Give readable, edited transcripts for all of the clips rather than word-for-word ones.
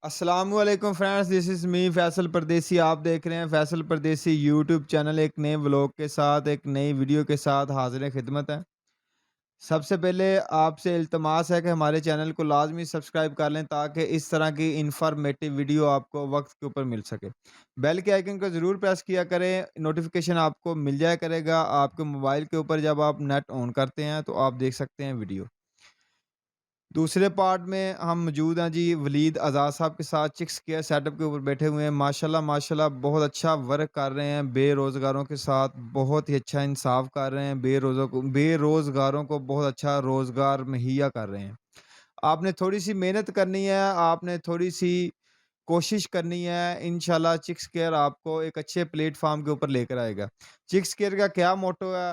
अस्सलामुअलैकुम friends, this is me Faisal परदेसी। आप देख रहे हैं फैसल परदेसी यूट्यूब चैनल। एक नए व्लॉग के साथ, एक नई वीडियो के साथ हाज़िर खिदमत है। सबसे पहले आपसे इल्तमास है कि हमारे चैनल को लाज़मी सब्सक्राइब कर लें ताकि इस तरह की इन्फॉर्मेटिव वीडियो आपको वक्त के ऊपर मिल सके। बेल के आइकन को ज़रूर प्रेस किया करें, नोटिफिकेशन आपको मिल जाया करेगा आपके मोबाइल के ऊपर। जब आप नेट ऑन करते हैं तो आप देख सकते हैं वीडियो। दूसरे पार्ट में हम मौजूद हैं जी वलीद आज़ाद साहब के साथ चिक्स केयर सेटअप के ऊपर बैठे हुए हैं। माशाल्लाह माशाल्लाह बहुत अच्छा वर्क कर रहे हैं, बेरोज़गारों के साथ बहुत ही अच्छा इंसाफ कर रहे हैं, बेरोज़गारों को बहुत अच्छा रोज़गार मुहैया कर रहे हैं। आपने थोड़ी-सी मेहनत करनी है, आपने थोड़ी-सी कोशिश करनी है, इंशाल्लाह चिक्स केयर आपको एक अच्छे प्लेटफ़ॉर्म के ऊपर लेकर आएगा। चिक्स केयर का क्या मोटो है,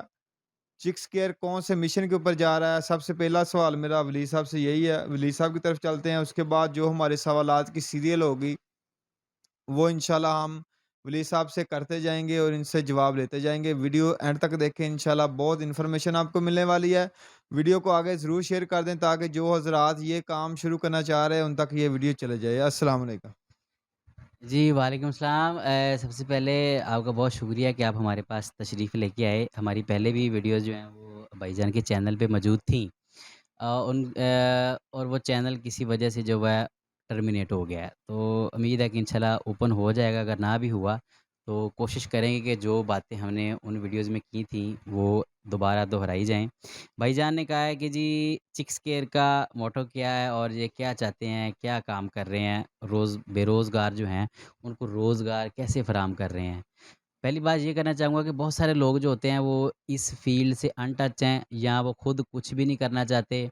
चिक्स केयर कौन से मिशन के ऊपर जा रहा है? सबसे पहला सवाल मेरा वली साहब से यही है। वली साहब की तरफ चलते हैं, उसके बाद जो हमारे सवालात की सीरियल होगी, वो इंशाल्लाह हम वली साहब से करते जाएँगे और इनसे जवाब लेते जाएँगे। वीडियो एंड तक देखें, इंशाल्लाह बहुत इन्फॉर्मेशन आपको मिलने वाली है। वीडियो को आगे ज़रूर शेयर कर दें ताकि जो हज़रात ये काम शुरू करना चाह रहे हैं, उन तक ये वीडियो चले जाए। अस्सलाम वालेकुम। जी, वालेकुम सलाम। सबसे पहले आपका बहुत शुक्रिया कि आप हमारे पास तशरीफ़ लेके आए। हमारी पहले भी वीडियोज़ जो हैं वो भाईजान के चैनल पे मौजूद थीं। और वो चैनल किसी वजह से जो है टर्मिनेट हो गया है। तो उम्मीद है कि इंशाल्लाह ओपन हो जाएगा, अगर ना भी हुआ तो कोशिश करेंगे कि जो बातें हमने उन वीडियोज़ में की थी वो दोबारा दोहराई जाएँ। भाईजान ने कहा है कि जी चिक्स केयर का मोटो क्या है और ये क्या चाहते हैं, क्या काम कर रहे हैं, बेरोज़गार जो हैं उनको रोज़गार कैसे फ़राहम कर रहे हैं। पहली बात ये कहना चाहूँगा कि बहुत सारे लोग जो होते हैं वो इस फ़ील्ड से अनटच हैं या वो खुद कुछ भी नहीं करना चाहते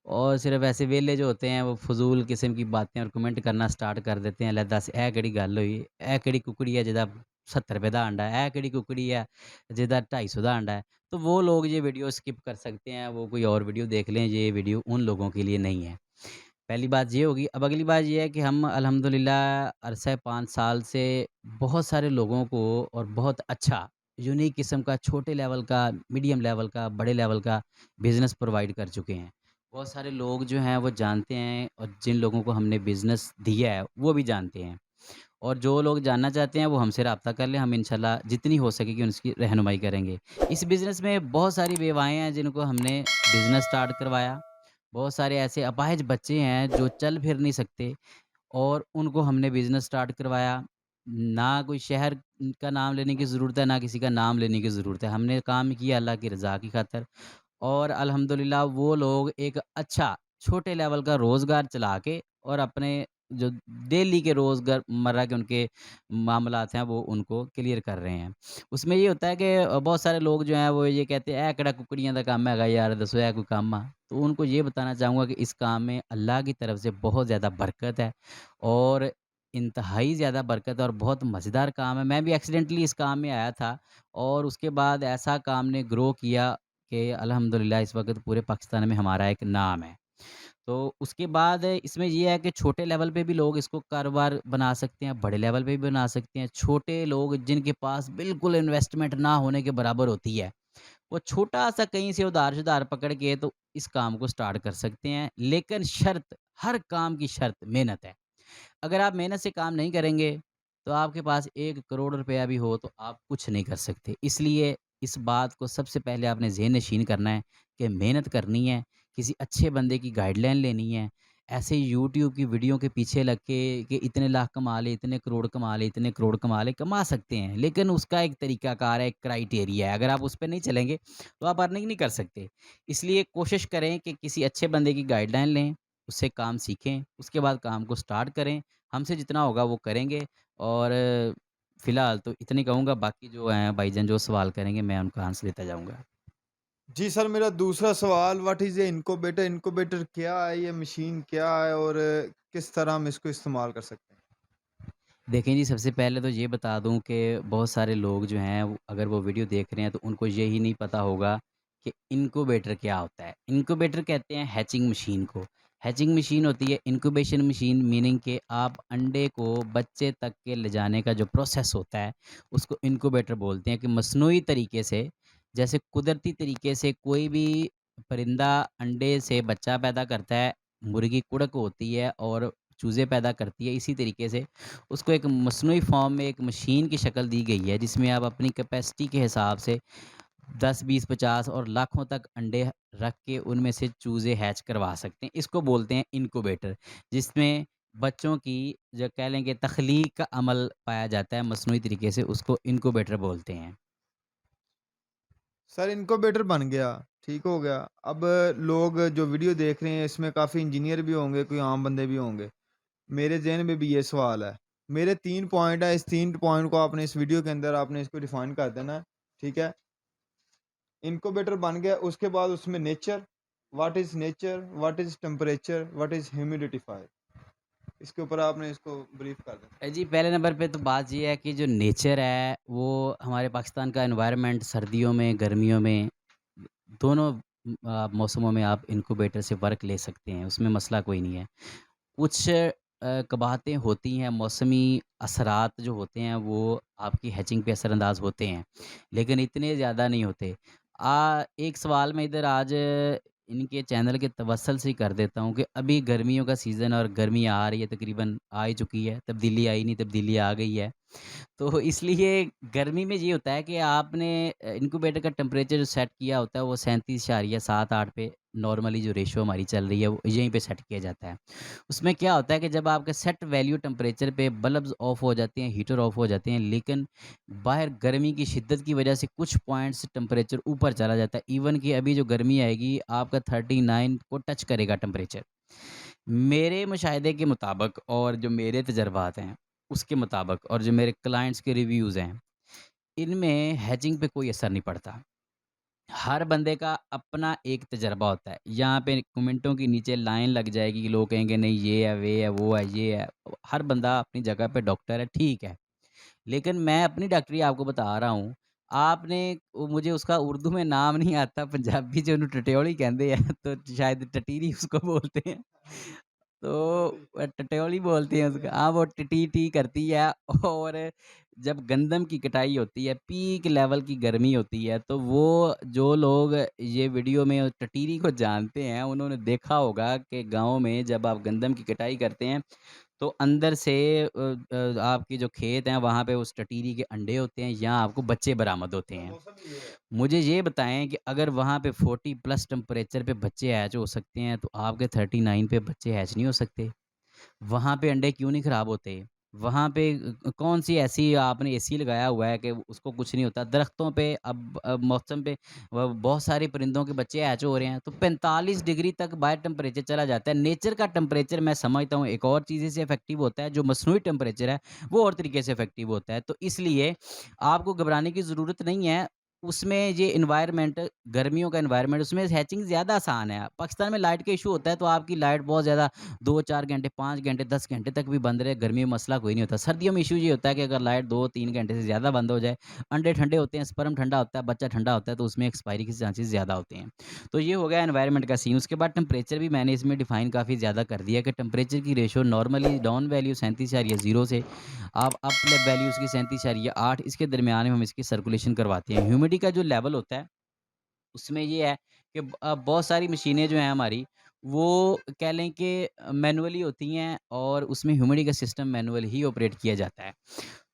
और सिर्फ़ ऐसे वेले जो होते हैं वो फ़ुज़ूल किस्म की बातें और कमेंट करना स्टार्ट कर देते हैं। ले दस ए केड़ी गल होई, ए केड़ी कुकड़ी है जिहदा ₹70 दा अंडा है, ए केड़ी कुकड़ी है जिहदा 250 दा अंडा है। तो वो लोग ये वीडियो स्किप कर सकते हैं, वो कोई और वीडियो देख लें, ये वीडियो उन लोगों के लिए नहीं है। पहली बात ये होगी। अब अगली बात ये है कि हम अल्हम्दुलिल्लाह अरसे 5 साल से बहुत सारे लोगों को और बहुत अच्छा यूनिक किस्म का छोटे लेवल का, मीडियम लेवल का, बड़े लेवल का बिज़नेस प्रोवाइड कर चुके हैं। बहुत सारे लोग जो हैं वो जानते हैं और जिन लोगों को हमने बिज़नेस दिया है वो भी जानते हैं। और जो लोग जानना चाहते हैं वो हमसे राब्ता कर लें, हम इंशाल्लाह जितनी हो सकेगी उसकी रहनुमाई करेंगे। इस बिज़नेस में बहुत सारी बेवाएँ हैं जिनको हमने बिज़नेस स्टार्ट करवाया। बहुत सारे ऐसे अपाहिज बच्चे हैं जो चल फिर नहीं सकते और उनको हमने बिज़नेस स्टार्ट करवाया। ना कोई शहर का नाम लेने की ज़रूरत है, ना किसी का नाम लेने की ज़रूरत है। हमने काम किया अल्लाह की रज़ा की खातिर और अल्हम्दुलिल्लाह वो लोग एक अच्छा छोटे लेवल का रोज़गार चला के और अपने जो डेली के रोज़मर्रा के उनके मामलात हैं वो उनको क्लियर कर रहे हैं। उसमें ये होता है कि बहुत सारे लोग जो हैं वो ये कहते हैं, "ए केड़ा कुकड़ियां दा काम हैगा यार, दसो ए कोई काम आ?" तो उनको ये बताना चाहूँगा कि इस काम में अल्लाह की तरफ से बहुत ज़्यादा बरकत है और इंतहाई ज़्यादा बरकत है और बहुत मज़ेदार काम है। मैं भी एक्सीडेंटली इस काम में आया था और उसके बाद ऐसा काम ने ग्रो किया कि अल्हम्दुलिल्लाह इस वक़्त पूरे पाकिस्तान में हमारा एक नाम है। तो उसके बाद इसमें ये है कि छोटे लेवल पे भी लोग इसको कारोबार बना सकते हैं, बड़े लेवल पे भी बना सकते हैं। छोटे लोग जिनके पास बिल्कुल इन्वेस्टमेंट ना होने के बराबर होती है, वो छोटा-सा कहीं से उधार-सुधार पकड़ के तो इस काम को स्टार्ट कर सकते हैं। लेकिन शर्त, हर काम की शर्त मेहनत है। अगर आप मेहनत से काम नहीं करेंगे, तो आपके पास 1 करोड़ रुपया भी हो तो आप कुछ नहीं कर सकते। इसलिए इस बात को सबसे पहले आपने ज़हन-नशीन करना है कि मेहनत करनी है, किसी अच्छे बंदे की गाइडलाइन लेनी है। ऐसे यूट्यूब की वीडियो के पीछे लग के कि इतने लाख कमा ले, इतने करोड़ कमा ले, इतने करोड़ कमा ले, कमा सकते हैं। लेकिन उसका एक तरीकाकार है, एक क्राइटेरिया है। अगर आप उस पे नहीं चलेंगे, तो आप अर्निंग नहीं कर सकते। इसलिए कोशिश करें कि किसी अच्छे बंदे की गाइडलाइन लें, उससे काम सीखें, उसके बाद काम को स्टार्ट करें। हमसे जितना होगा वो करेंगे और फ़िलहाल तो इतनी कहूँगा, बाकी जो हैं भाईजान जो सवाल करेंगे मैं उनका आंसर देता जाऊँगा। जी सर, मेरा दूसरा सवाल what is a incubator? Incubator क्या है? ये मशीन क्या है और किस तरह हम इसको इस्तेमाल कर सकते हैं? देखें जी, सबसे पहले तो ये बता दूँ कि बहुत सारे लोग जो हैं अगर वो वीडियो देख रहे हैं तो उनको यही नहीं पता होगा कि इनक्यूबेटर क्या होता है। इनक्यूबेटर कहते हैं हैचिंग मशीन को। हैचिंग मशीन होती है इनक्यूबेशन मशीन, मीनिंग कि आप अंडे को बच्चे तक के ले जाने का जो प्रोसेस होता है, उसको इनक्यूबेटर बोलते हैं। कि मसनूई तरीके से, जैसे कुदरती तरीके से कोई भी परिंदा अंडे से बच्चा पैदा करता है, मुर्गी कुड़क होती है और चूज़े पैदा करती है, इसी तरीके से उसको एक मस्नूई फ़ॉर्म में एक मशीन की शक्ल दी गई है, जिसमें आप अपनी कैपेसिटी के हिसाब से 10, 20, 50 और लाखों तक अंडे रख के उनमें से चूज़े हैच करवा सकते हैं। इसको बोलते हैं इनक्यूबेटर, जिसमें बच्चों की जो कह लें कि तख़लीक का अमल पाया जाता है मस्नूई तरीके से, उसको इनक्यूबेटर बोलते हैं। सर इनक्यूबेटर बन गया, ठीक हो गया। अब लोग जो वीडियो देख रहे हैं इसमें काफ़ी इंजीनियर भी होंगे, कोई आम बंदे भी होंगे। मेरे ज़हन में भी ये सवाल है। मेरे 3 पॉइंट है, इस 3 पॉइंट को आपने इस वीडियो के अंदर आपने इसको डिफाइन कर देना है, ठीक है? इनक्यूबेटर बन गया, उसके बाद उसमें nature, what is nature, what is temperature, what is humidifier, इसके ऊपर आपने इसको ब्रीफ कर देना। जी, पहले नंबर पे तो बात ये है कि जो नेचर है, वो हमारे पाकिस्तान का एनवायरनमेंट सर्दियों में, गर्मियों में दोनों मौसमों में आप इनक्यूबेटर से वर्क ले सकते हैं, उसमें मसला कोई नहीं है। कुछ कबाहतें होती हैं, मौसमी असरात जो होते हैं वो आपकी हैचिंग पे असरअंदाज़ होते हैं, लेकिन इतने ज़्यादा नहीं होते। एक सवाल मैं इधर आज इनके चैनल के तवस्सुल से ही कर देता हूँ कि अभी गर्मियों का सीज़न और गर्मी आ रही है, तकरीबन आ ही चुकी है, तब्दीली आई नहीं, तब्दीली आ गई है। तो इसलिए गर्मी में ये होता है कि आपने इनक्यूबेटर का टेम्परेचर जो सेट किया होता है वो 37.7-8 पे नॉर्मली जो रेशो हमारी चल रही है वो यहीं पे सेट किया जाता है। उसमें क्या होता है कि जब आपके सेट वैल्यू टेम्परेचर पे बल्ब्स ऑफ हो जाते हैं, हीटर ऑफ हो जाते हैं, लेकिन बाहर गर्मी की शिद्दत की वजह से कुछ पॉइंट्स टेम्परेचर ऊपर चला जाता है। इवन कि अभी जो गर्मी आएगी आपका 39 को टच करेगा टेम्परेचर। मेरे मुशाहिदे के मुताबिक और जो मेरे तजर्बात हैं, उसके मुताबिक और जो मेरे क्लाइंट्स के रिव्यूज़ हैं, इनमें हैचिंग पे कोई असर नहीं पड़ता। हर बंदे का अपना एक तजर्बा होता है। यहाँ पे कमेंटों के नीचे लाइन लग जाएगी कि लोग कहेंगे नहीं ये है, वे है, वो है, ये है। हर बंदा अपनी जगह पे डॉक्टर है, ठीक है। लेकिन मैं अपनी डॉक्टरी आपको बता रहा हूँ। आपने वो मुझे उसका उर्दू में नाम नहीं आता, पंजाबी च ओनू टटोली कहंदे हैं तो शायद टटीरी उसको बोलते हैं। तो टटोली बोलते हैं उसका, हाँ, वो टी टी करती है और जब गंदम की कटाई होती है, पीक लेवल की गर्मी होती है, तो वो जो लोग ये वीडियो में टटीरी को जानते हैं, उन्होंने देखा होगा कि गाँव में जब आप गंदम की कटाई करते हैं तो अंदर से आपके जो खेत हैं वहाँ पे उस टटीरी के अंडे होते हैं या आपको बच्चे बरामद होते सर हैं। मौसम ये है। मुझे ये बताएँ कि अगर वहाँ पे 40 प्लस टेम्परेचर पे बच्चे हैच हो सकते हैं, तो आपके 39 पे बच्चे हैच नहीं हो सकते? वहाँ पे अंडे क्यों नहीं खराब होते? वहाँ पे कौन-सी ऐसी आपने एसी लगाया हुआ है कि उसको कुछ नहीं होता? दरख्तों पे अब मौसम पे बहुत सारे परिंदों के बच्चे हैच हो रहे हैं, तो 45 डिग्री तक बाहर टेम्परेचर चला जाता है। नेचर का टेम्परेचर मैं समझता हूँ एक और चीज़ से इफ़ेक्टिव होता है, जो मसनूई टेम्परेचर है, वो और तरीके से इफ़ेक्टिव होता है। तो इसलिए आपको घबराने की ज़रूरत नहीं है। उसमें ये एनवायरनमेंट गर्मियों का एनवायरनमेंट उसमें हैचिंग ज़्यादा आसान है। पाकिस्तान में लाइट का इश्यू होता है, तो आपकी लाइट बहुत ज़्यादा 2-4 घंटे, 5 घंटे, 10 घंटे तक भी बंद रहे, गर्मी में मसला कोई नहीं होता। सर्दियों में इश्यू ये होता है कि अगर लाइट 2-3 घंटे से ज़्यादा बंद हो जाए, अंडे ठंडे होते हैं, स्पर्म ठंडा होता है, बच्चा ठंडा होता है, तो उसमें एक्सपायरी के चांसेस ज़्यादा होते हैं। तो ये हो गया एनवायरनमेंट का सीन। उसके बाद टेम्परेचर भी मैंने इसमें डिफ़ाइन काफ़ी ज़्यादा कर दिया कि टेम्परेचर की रेशो नॉर्मली डाउन वैल्यू 37.0 से आप अप वैल्यू उसकी 37.8 इसके दरमियान में हम इसकी सर्कुलेशन करवाते हैं। ह्यूमिडिटी का जो लेवल होता है उसमें ये है कि बहुत सारी मशीनें जो हैं हमारी, वो कह लें कि मैनुअली होती हैं और उसमें ह्यूमिडिटी का सिस्टम मैनुअल ही ऑपरेट किया जाता है।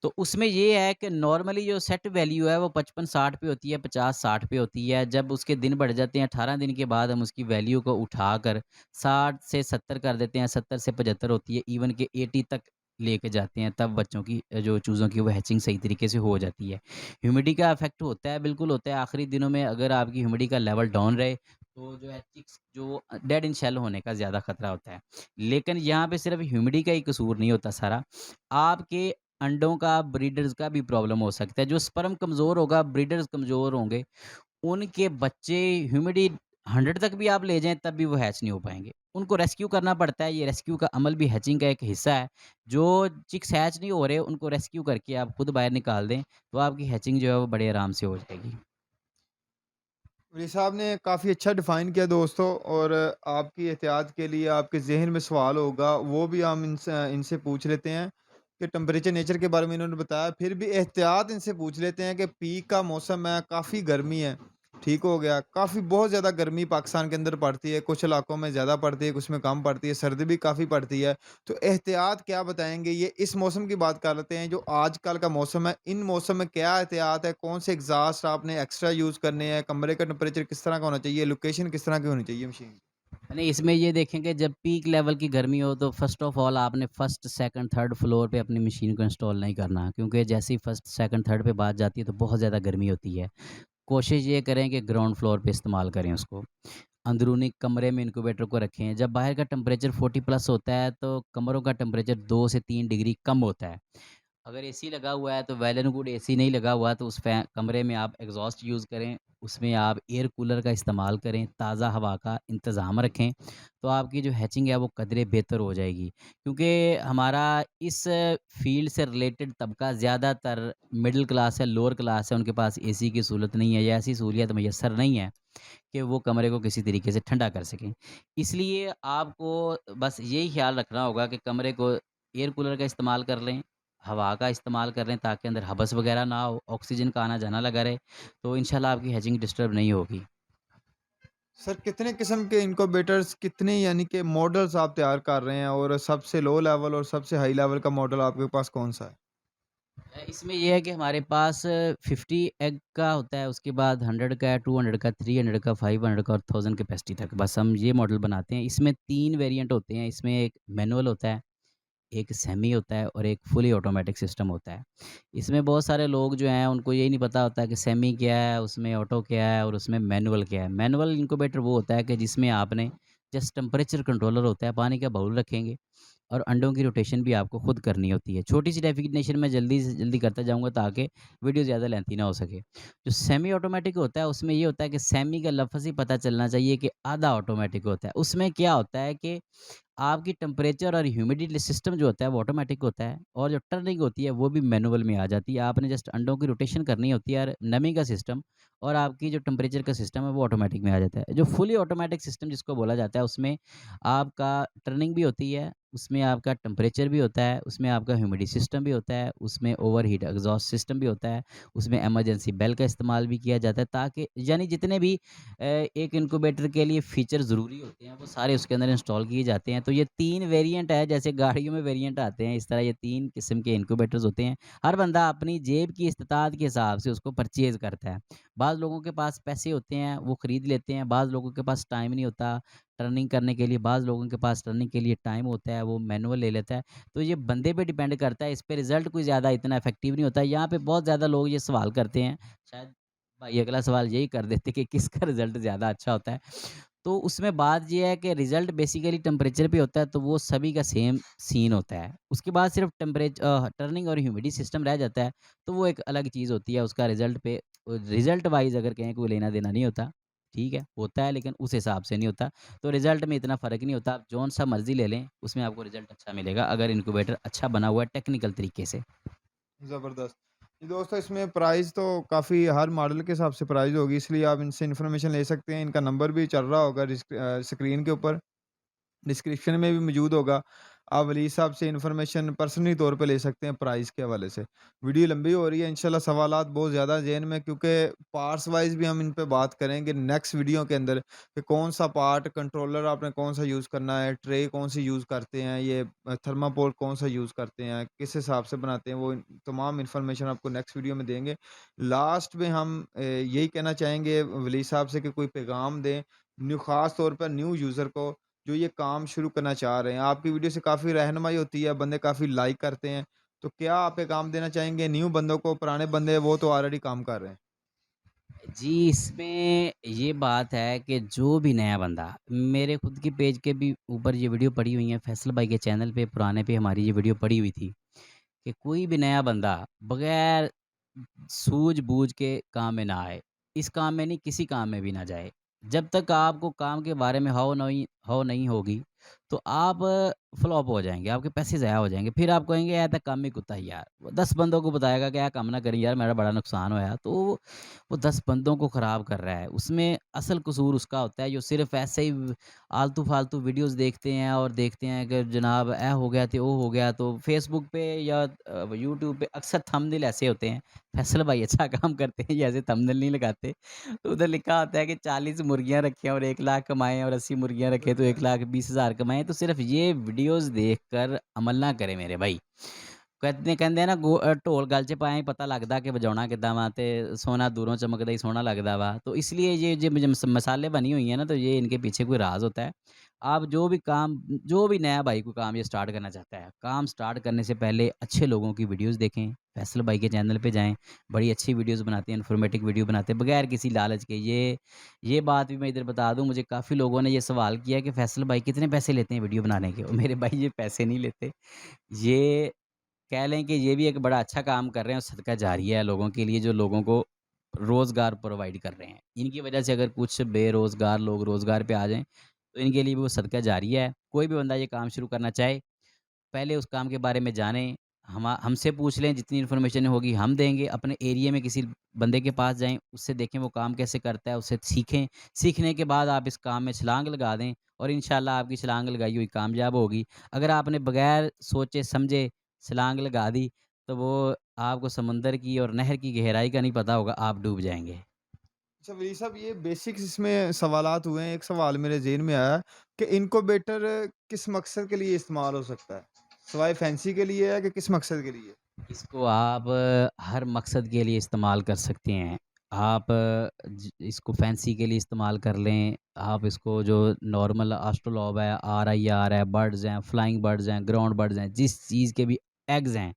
तो उसमें ये है कि नॉर्मली जो सेट वैल्यू है वो 55-60 पे होती है, 50-60 पे होती है। जब उसके दिन बढ़ जाते हैं 18 दिन के बाद हम उसकी वैल्यू को उठाकर 60 से 70 कर देते हैं, 70 से 75 होती है, इवन कि 80 तक लेके जाते हैं, तब बच्चों की जो चूज़ों की वो हैचिंग सही तरीके से हो जाती है। ह्यूमिडिटी का इफ़ेक्ट होता है, बिल्कुल होता है। आखिरी दिनों में अगर आपकी ह्यूमिडिटी का लेवल डाउन रहे, तो जो है चिक्स जो डेड इन शेल होने का ज़्यादा खतरा होता है। लेकिन यहाँ पे सिर्फ़ ह्यूमिडिटी का ही कसूर नहीं होता सारा, आपके अंडों का, ब्रीडर्स का भी प्रॉब्लम हो सकता है। जो स्पर्म कमज़ोर होगा, ब्रीडर्स कमज़ोर होंगे, उनके बच्चे ह्यूमिडिटी 100 तक भी आप ले जाएँ, तब भी वो हैच नहीं हो पाएँगे। उनको रेस्क्यू करना पड़ता है, ये रेस्क्यू का अमल भी हैचिंग का एक हिस्सा है। जो चिक्स हैच नहीं हो रहे, उनको रेस्क्यू करके आप खुद बाहर निकाल दें, तो आपकी हैचिंग जो है वो बड़े आराम से हो जाएगी। वली साहब ने काफ़ी अच्छा डिफ़ाइन किया दोस्तों, और आपकी एहतियात के लिए आपके ज़हन में सवाल होगा, वो भी हम इनसे इनसे पूछ लेते हैं कि टेम्परेचर नेचर के बारे में इन्होंने बताया। फिर भी एहतियात इनसे पूछ लेते हैं कि पीक का मौसम है, काफ़ी गर्मी है। ठीक हो गया। काफ़ी बहुत ज़्यादा गर्मी पाकिस्तान के अंदर पड़ती है, कुछ इलाकों में ज़्यादा पड़ती है, कुछ में कम पड़ती है, सर्दी भी काफ़ी पड़ती है। तो एहतियात क्या बताएँगे? ये इस मौसम की बात कर लेते हैं जो आजकल का मौसम है, इन मौसम में क्या एहतियात है? कौन से एग्ज़ॉस्ट आपने एक्स्ट्रा यूज़ करने हैं? कमरे का टेम्परेचर किस तरह का होना चाहिए? लोकेशन किस तरह की होनी चाहिए मशीन की? नहीं, इसमें ये देखें कि जब पीक लेवल की गर्मी हो तो फ़र्स्ट ऑफ़ ऑल आपने फर्स्ट, सेकंड, थर्ड फ्लोर पे अपनी मशीन को इंस्टॉल नहीं करना, क्योंकि जैसे ही फर्स्ट, सेकंड, थर्ड पे बात जाती है तो बहुत ज़्यादा गर्मी होती है। कोशिश ये करें कि ग्राउंड फ्लोर पे इस्तेमाल करें उसको। अंदरूनी कमरे में इनक्यूबेटर को रखें। जब बाहर का टेम्परेचर 40 प्लस होता है तो कमरों का टेम्परेचर 2 से 3 डिग्री कम होता है। अगर एसी लगा हुआ है तो वेल एंड गुड, एसी नहीं लगा हुआ तो उस कमरे में आप एग्जॉस्ट यूज़ करें, उसमें आप एयर कूलर का इस्तेमाल करें, ताज़ा हवा का इंतज़ाम रखें, तो आपकी जो हैचिंग है वो कदरे बेहतर हो जाएगी। क्योंकि हमारा इस फील्ड से रिलेटेड तबका ज़्यादातर मिडिल क्लास है, लोअर क्लास है, उनके पास एसी की सहूलत नहीं है या ऐसी सहूलियत मैसर नहीं है कि वो कमरे को किसी तरीके से ठंडा कर सकें। इसलिए आपको बस यही ख़्याल रखना होगा कि कमरे को एयर कूलर का इस्तेमाल कर लें, हवा का इस्तेमाल कर लें ताकि अंदर हबस वग़ैरह ना हो, ऑक्सीजन का आना-जाना लगा रहे, तो इंशाल्लाह आपकी हैचिंग डिस्टर्ब नहीं होगी। सर कितने किस्म के इनक्यूबेटर्स कितने यानी कि मॉडल्स आप तैयार कर रहे हैं और सबसे लो लेवल और सबसे हाई लेवल का मॉडल आपके पास कौन-सा है? इसमें ये है कि हमारे पास 50 एग का होता है, उसके बाद 100 का है, 200 का, 300 का, 500 का और 1000 कैपेसिटी तक, बस हम ये मॉडल बनाते हैं। इसमें 3 वेरिएंट होते हैं, इसमें एक मैनुअल होता है, एक सेमी होता है और एक फुली ऑटोमेटिक सिस्टम होता है। इसमें बहुत सारे लोग जो हैं उनको यही नहीं पता होता है कि सेमी क्या है, उसमें ऑटो क्या है और उसमें मैनुअल क्या है। मैनुअल इनक्यूबेटर वो होता है कि जिसमें आपने जस्ट टेम्परेचर कंट्रोलर होता है, पानी का बाउल रखेंगे और अंडों की रोटेशन भी आपको खुद करनी होती है। छोटी-सी डेफिनेशन मैं जल्दी से जल्दी करता जाऊँगा ताकि वीडियो ज़्यादा लेंथी ना हो सके। जो सेमी ऑटोमेटिक होता है उसमें ये होता है कि सेमी का लफ़्ज़ ही पता चलना चाहिए कि आधा ऑटोमेटिक होता है। उसमें क्या होता है कि आपकी टेम्परेचर और ह्यूमिडिटी सिस्टम जो होता है वो ऑटोमेटिक होता है और जो टर्निंग होती है वो भी मैनुअल में आ जाती है। आपने जस्ट अंडों की रोटेशन करनी होती है और नमी का सिस्टम और आपकी जो टेम्परेचर का सिस्टम है वो ऑटोमेटिक में आ जाता है। जो फुली ऑटोमेटिक सिस्टम जिसको बोला जाता है उसमें आपका टर्निंग भी होती है, उसमें आपका टेम्परेचर भी होता है, उसमें आपका ह्यूमिडिटी सिस्टम भी होता है, उसमें ओवरहीट एग्जॉस्ट सिस्टम भी होता है, उसमें इमरजेंसी बेल का इस्तेमाल भी किया जाता है ताकि यानी जितने भी एक इनक्यूबेटर के लिए फ़ीचर ज़रूरी होते हैं, वो सारे उसके अंदर इंस्टॉल किए जाते हैं। तो ये 3 वेरिएंट है, जैसे गाड़ियों में वेरिएंट आते हैं, इस तरह ये 3 किस्म के इनक्यूबेटर्स होते हैं। हर बंदा अपनी जेब की इस्तिताअत के हिसाब से उसको परचेज़ करता है। बाज़ लोगों के पास पैसे होते हैं, वो खरीद लेते हैं, बाज़ लोगों के पास टाइम नहीं होता टर्निंग करने के लिए, बाज़ लोगों के पास टर्निंग के लिए टाइम होता है, वो मैनुअल ले लेता है। तो ये बंदे पे डिपेंड करता है, इस पे रिज़ल्ट कोई ज़्यादा इतना इफ़ेक्टिव नहीं होता है। यहाँ पे बहुत ज़्यादा लोग ये सवाल करते हैं, शायद भाई अगला सवाल यही कर देते कि किसका रिज़ल्ट ज़्यादा अच्छा होता है। तो उसमें बात ये है कि रिज़ल्ट बेसिकली टेम्परेचर पे होता है, तो वो सभी का सेम सीन होता है। उसके बाद सिर्फ़ टर्निंग और ह्यूमिडिटी सिस्टम रह जाता है, तो वो एक अलग चीज़ होती है। उसका रिज़ल्ट पे रिज़ल्ट वाइज़ अगर कहें कोई लेना-देना नहीं होता, ठीक है, होता है लेकिन उस हिसाब से नहीं होता। तो रिज़ल्ट में इतना फ़र्क नहीं होता, आप जौन-सा मर्ज़ी ले लें, उसमें आपको रिज़ल्ट अच्छा मिलेगा, अगर इनक्यूबेटर अच्छा बना हुआ है टेक्निकल तरीके से। ज़बरदस्त। जी दोस्तों इसमें प्राइस तो काफ़ी हर मॉडल के हिसाब से प्राइस होगी इसलिए आप इनसे इन्फॉर्मेशन ले सकते हैं। इनका नंबर भी चल रहा होगा स्क्रीन के ऊपर। डिस्क्रिप्शन में भी मौजूद होगा। आप वली साहब से इन्फॉर्मेशन पर्सनली तौर पे ले सकते हैं प्राइस के हवाले से। वीडियो लंबी हो रही है इंशाल्लाह सवालात बहुत ज़्यादा ज़हन में क्योंकि पार्ट्स वाइज़ भी हम इन पे बात करेंगे नेक्स्ट वीडियो के अंदर कि कौन-सा पार्ट कंट्रोलर आपने कौन-सा यूज़ करना है, ट्रे कौन-सी यूज़ करते हैं, ये थर्माकोल कौन-सा यूज़ करते हैं, किस हिसाब से बनाते हैं, वो तमाम इन्फॉर्मेशन आपको नेक्स्ट वीडियो में देंगे। लास्ट में हम यही कहना चाहेंगे वली साहब से कि कोई पैगाम दें, ख़ास तौर पर न्यू यूज़र को जो ये काम शुरू करना चाह रहे हैं। आपकी वीडियो से काफ़ी रहनुमाई होती है, बंदे काफ़ी लाइक करते हैं। तो क्या आप पैगाम देना चाहेंगे न्यू बंदों को? पुराने बंदे वो तो ऑलरेडी काम कर रहे हैं। जी, इसमें ये बात है कि जो भी नया बंदा मेरे खुद के पेज के भी ऊपर ये वीडियो पड़ी हुई है, फैसल भाई के चैनल पे पुराने पे हमारी ये वीडियो पड़ी हुई थी कि कोई भी नया बंदा बगैर सूझ-बूझ के काम में ना आए। इस काम में नहीं, किसी काम में भी ना जाए। जब तक आपको काम के बारे में हौ नहीं होगी, तो आप फ्लॉप हो जाएँगे, आपके पैसे ज़ाया हो जाएँगे। फिर आप कहेंगे यार ते कम ही कुत्ता ही यार। वो 10 बंदों को बताएगा कि यार कम ना करी यार मेरा बड़ा नुकसान होया। तो वो 10 बंदों को ख़राब कर रहा है। उसमें असल कसूर उसका होता है जो सिर्फ़ ऐसे ही आलतू-फालतू वीडियोज़ देखते हैं और देखते हैं कि जनाब ए हो गया तो वो हो गया। तो फ़ेसबुक पे या यूट्यूब पे अक्सर थंबनेल ऐसे होते हैं। फैसल भाई अच्छा काम करते हैं, ये ऐसे थंबनेल नहीं लगाते। तो उधर लिखा होता है कि 40 मुर्गियाँ रखें और 1 लाख कमाएँ और 80 मुर्गियाँ रखें तो 1,20,000 कमाएँ। तो सिर्फ़ ये वीडियोज़ देखकर अमल ना करें मेरे भाई। ਕਹਿੰਦੇ ਆ ਨਾ ਢੋਲ ਗਲ 'ਚ ਪਾਇਆ ਹੀ ਪਤਾ ਲੱਗਦਾ कि बजाना किद्दां वा ते सोना दूरों चमकदा ही सोहना लगदा वा। तो इसलिए ये मुझे मसाले बनी हुई हैं ना, तो ये इनके पीछे कोई राज़ होता है। आप जो भी नया भाई कोई काम ये स्टार्ट करना चाहता है, काम स्टार्ट करने से पहले अच्छे लोगों की वीडियोज़ देखें। फैसल भाई के चैनल पे जाएँ, बड़ी अच्छी वीडियोज़ बनाते हैं, इन्फॉर्मेटिव वीडियो बनाते हैं, बगैर किसी लालच के। ये बात भी मैं इधर बता दूँ, मुझे काफ़ी लोगों ने ये सवाल किया कि फैसल भाई कितने पैसे लेते हैं वीडियो बनाने के? और मेरे भाई ये पैसे नहीं लेते। ये कह लें कि ये भी एक बड़ा अच्छा काम कर रहे हैं और सदका जारिया है लोगों के लिए, जो लोगों को रोज़गार प्रोवाइड कर रहे हैं। इनकी वजह से अगर कुछ बेरोज़गार लोग रोज़गार पे आ जाएँ, तो इनके लिए भी वो सदका जारिया है। कोई भी बंदा ये काम शुरू करना चाहे, पहले उस काम के बारे में जानें, हमसे पूछ लें, जितनी इन्फॉर्मेशन होगी हम देंगे। अपने एरिया में किसी बंदे के पास जाएँ, उससे देखें वो काम कैसे करता है, उससे सीखें। सीखने के बाद आप इस काम में छलांग लगा दें और इंशाअल्लाह आपकी छलांग लगाई हुई कामयाब होगी। अगर आपने बगैर सोचे-समझे छलांग लगा दी, तो वो आपको समुंदर की और नहर की गहराई का नहीं पता होगा, आप डूब जाएँगे। अच्छा वली साहब, ये बेसिक्स इसमें सवालात हुए हैं। एक सवाल मेरे ज़हन में आया कि इनक्यूबेटर किस मकसद के लिए इस्तेमाल हो सकता है? सिवाय फैंसी के लिए है कि किस मकसद के लिए? इसको आप हर मकसद के लिए इस्तेमाल कर सकते हैं। आप इसको फैंसी के लिए इस्तेमाल कर लें, आप इसको जो नॉर्मल एस्ट्रोलॉब है, आरआईआर है, बर्ड्स हैं, फ्लाइंग बर्ड्स हैं, ग्राउंड बर्ड्स हैं, जिस चीज़ के भी एग्स हैं,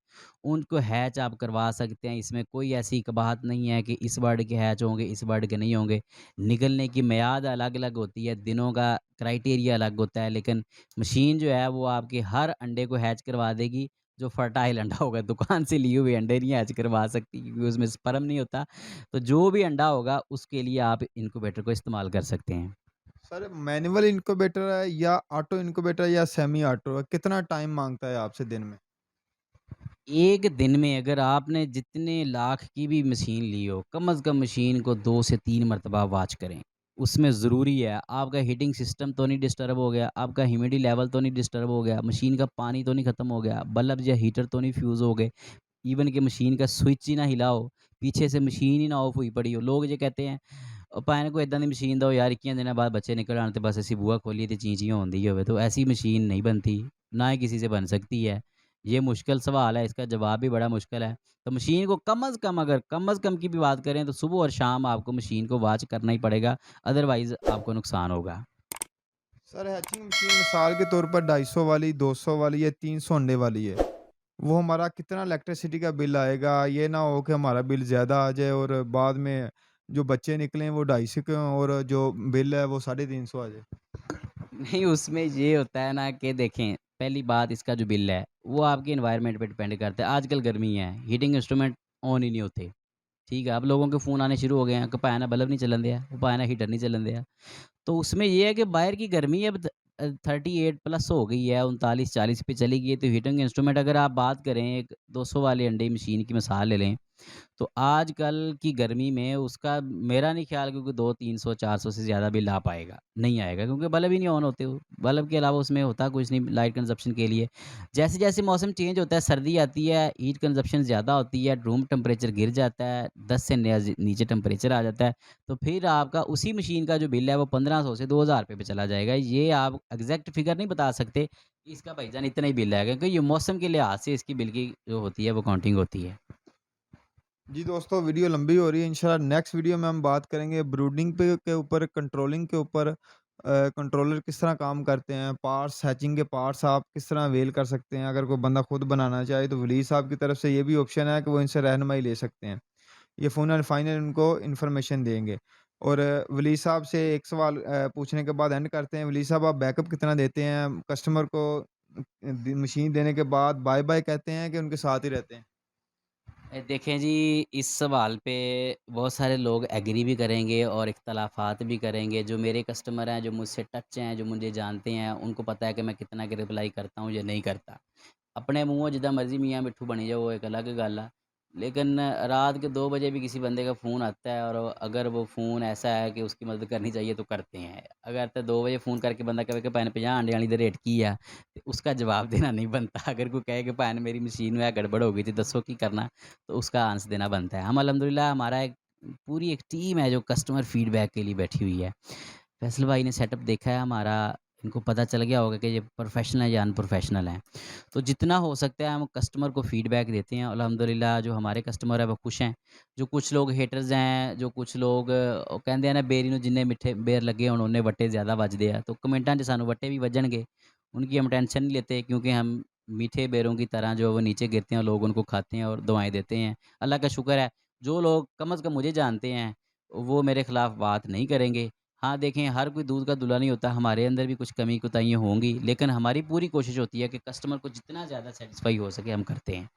उनको हैच आप करवा सकते हैं। इसमें कोई ऐसी कबाहत नहीं है कि इस बर्ड के हैच होंगे, इस बर्ड के नहीं होंगे। निगलने की मियाद अलग-अलग होती है, दिनों का क्राइटेरिया अलग होता है, लेकिन मशीन जो है वो आपके हर अंडे को हैच करवा देगी। जो फर्टाइल अंडा होगा, दुकान से लिए हुए अंडे नहीं हैच करवा सकती क्योंकि उसमें स्पर्म नहीं होता। तो जो भी अंडा होगा उसके लिए आप इनक्यूबेटर को इस्तेमाल कर सकते हैं। सर मैनुअल इनक्यूबेटर है या ऑटो इनक्यूबेटर या सेमी ऑटो है? कितना टाइम माँगता है आपसे दिन में? एक दिन में अगर आपने जितने लाख की भी मशीन ली हो, कम से कम मशीन को 2 से 3 मरतबा वॉच करें। उसमें ज़रूरी है, आपका हीटिंग सिस्टम तो नहीं डिस्टर्ब हो गया, आपका ह्यूमिडिटी लेवल तो नहीं डिस्टर्ब हो गया, मशीन का पानी तो नहीं ख़त्म हो गया, बल्ब या हीटर तो नहीं फ्यूज़ हो गए। इवन कि मशीन का स्विच ही ना हिला हो, पीछे से मशीन ही ना ऑफ हुई पड़ी हो। लोग ये कहते हैं ਭਾਵੇਂ ਨਾ ਕੋਈ ਇੱਦਾਂ ਦੀ ਮਸ਼ੀਨ ਦਿਓ ਯਾਰ 21 ਦਿਨਾਂ बाद बच्चे निकल आने तो बस ਅਸੀਂ ਬੂਹਾ ਖੋਲੀਏ ਤੇ ਚੀਂ-ਚੀਂ ਹੁੰਦੀ ਹੋਵੇ। तो ऐसी मशीन नहीं बनती, ना ही किसी से बन सकती है। ये मुश्किल सवाल है, इसका जवाब भी बड़ा मुश्किल है। तो मशीन को कम से कम की भी बात करें तो सुबह और शाम आपको मशीन को वॉच करना ही पड़ेगा, अदरवाइज़ आपको नुकसान होगा। सर हैचिंग मशीन मिसाल के तौर पर 250 वाली, 200 वाली या 300 अंडे वाली है। वो हमारा कितना इलेक्ट्रिसिटी का बिल आएगा? ये ना हो कि हमारा बिल ज़्यादा आ जाए और बाद में जो बच्चे निकलें वो 250 के हों और जो बिल है वो 350 आ जाए। नहीं, उसमें ये होता है ना कि देखें, पहली बात इसका जो बिल है, वो आपके एनवायरनमेंट पे डिपेंड करता है। आजकल गर्मी है, हीटिंग इंस्ट्रूमेंट ऑन ही नहीं होते। ठीक है, अब लोगों के फ़ोन आने शुरू हो गए हैं कि भाई ना बल्ब नहीं चलन दिया, वो भाई ना हीटर नहीं चलन दिया। तो उसमें ये है कि बाहर की गर्मी अब 38 प्लस हो गई है, 39-40 पे चली गई है, तो हीटिंग इंस्ट्रूमेंट अगर आप बात करें, एक 200 वाले अंडे मशीन की मिसाल ले लें, तो आजकल की गर्मी में उसका मेरा नहीं ख्याल कि कोई 2 300 400 से ज़्यादा बिल आ पाएगा, नहीं आएगा क्योंकि बल्ब ही नहीं ऑन होते वो। बल्ब के अलावा उसमें होता कुछ नहीं लाइट कंज़प्शन के लिए। जैसे-जैसे मौसम चेंज होता है, सर्दी आती है, हीट कंज़प्शन ज़्यादा होती है, रूम टेम्परेचर गिर जाता है, 10 से नीचे टेम्परेचर आ जाता है, तो फिर आपका उसी मशीन का जो बिल है वो 1500 से 2000 रुपए पे चला जाएगा। ये आप एग्ज़ैक्ट फिगर नहीं बता सकते कि इसका भाईजान इतना ही बिल आएगा क्योंकि ये मौसम के लिहाज़ से इसकी बिल की जो होती है वो काउंटिंग होती है। जी दोस्तों, वीडियो लंबी हो रही है। इंशाल्लाह नेक्स्ट वीडियो में हम बात करेंगे ब्रूडिंग पे के ऊपर, कंट्रोलिंग के ऊपर। कंट्रोलर किस तरह काम करते हैं, पार्ट्स, हैचिंग के पार्ट्स आप किस तरह अवेल कर सकते हैं। अगर कोई बंदा खुद बनाना चाहे तो वली साहब की तरफ से ये भी ऑप्शन है कि वो इनसे रहनुमाई ले सकते हैं। ये फ़ोन एंड फाइनल उनको इन्फॉर्मेशन देंगे। और वली साहब से एक सवाल पूछने के बाद एंड करते हैं। वली साहब, आप बैकअप कितना देते हैं? कस्टमर को मशीन देने के बाद बाय-बाय कहते हैं कि उनके साथ ही रहते हैं? देखें जी, इस सवाल पे बहुत सारे लोग एग्री भी करेंगे और इख्तलाफ़ात भी करेंगे। जो मेरे कस्टमर हैं, जो मुझसे टच हैं, जो मुझे जानते हैं, उनको पता है कि मैं कितना क रिप्लाई करता हूँ या नहीं करता। अपने मूँहों जिद्दां मर्ज़ी मियाँ मिट्ठू बनी जाओ, वो एक अलग गल आ। लेकिन रात के 2 बजे भी किसी बंदे का फ़ोन आता है और अगर वो फ़ोन ऐसा है कि उसकी मदद करनी चाहिए तो करते हैं। अगर ते 2 बजे फ़ोन करके बंदा कहे कि भैन 50 अंडे आह्ली दा रेट की आ? ते उसका जवाब देना नहीं बनता। अगर कोई कहे कि भैन मेरी मशीन में गड़बड़ हो गई थी, दस्सो की करना? तो उसका आंसर देना बनता है। हम अल्हम्दुलिल्लाह हमारा एक पूरी एक टीम है जो कस्टमर फीडबैक के लिए बैठी हुई है। फैसल भाई ने सेटअप देखा है हमारा, इनको पता चल गया होगा कि ये प्रोफ़ेशनल है या अनप्रोफ़ेशनल है। तो जितना हो सकता है हम कस्टमर को फीडबैक देते हैं। अल्हम्दुलिल्लाह जो हमारे कस्टमर हैं वो खुश हैं। जो कुछ लोग हेटर्स हैं, जो कुछ लोग कहते हैं ना बेरी ਨੂੰ जिन्ने मिठे बेर लगे होण उन्ने वट्टे ज़्यादा ਵੱਜਦੇ ਆ। तो कमेंटां 'ਚ ਸਾਨੂੰ ਵੱਟੇ भी ਵੱਜਣਗੇ। उनकी हम टेंशन नहीं लेते क्योंकि हम मीठे बेरों की तरह जो वो नीचे गिरते हैं, लोग उनको खाते हैं और दुआएँ देते हैं। अल्लाह का शुक्र है, जो लोग कम से कम मुझे जानते हैं, वो मेरे खिलाफ बात नहीं करेंगे। हाँ, देखें हर कोई दूध का दूल्हा नहीं होता, हमारे अंदर भी कुछ कमी-कोताहियाँ होंगी, लेकिन हमारी पूरी कोशिश होती है कि कस्टमर को जितना ज़्यादा सैटिस्फ़ाई हो सके हम करते हैं।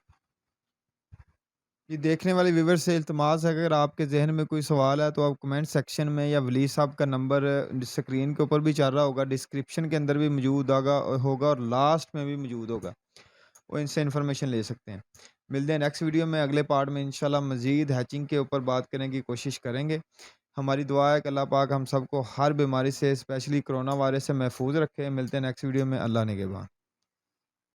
ये देखने वाले व्यूअर से इल्तमास है, अगर आपके ज़हन में कोई सवाल है तो आप कमेंट सेक्शन में, या वली साहब का नंबर स्क्रीन के ऊपर भी चल रहा होगा, डिस्क्रिप्शन के अंदर भी मौजूद होगा और लास्ट में भी मौजूद होगा। वो इनसे इन्फॉर्मेशन ले सकते हैं। मिलते हैं नेक्स्ट वीडियो में, अगले पार्ट में इंशाल्लाह मज़ीद हैचिंग के ऊपर बात करने की कोशिश करेंगे। हमारी दुआ है कि अल्लाह पाक हम सबको हर बीमारी से, स्पेशली कोरोना वायरस से महफूज़ रखे। मिलते हैं नेक्स्ट वीडियो में। अल्लाह निगहबान।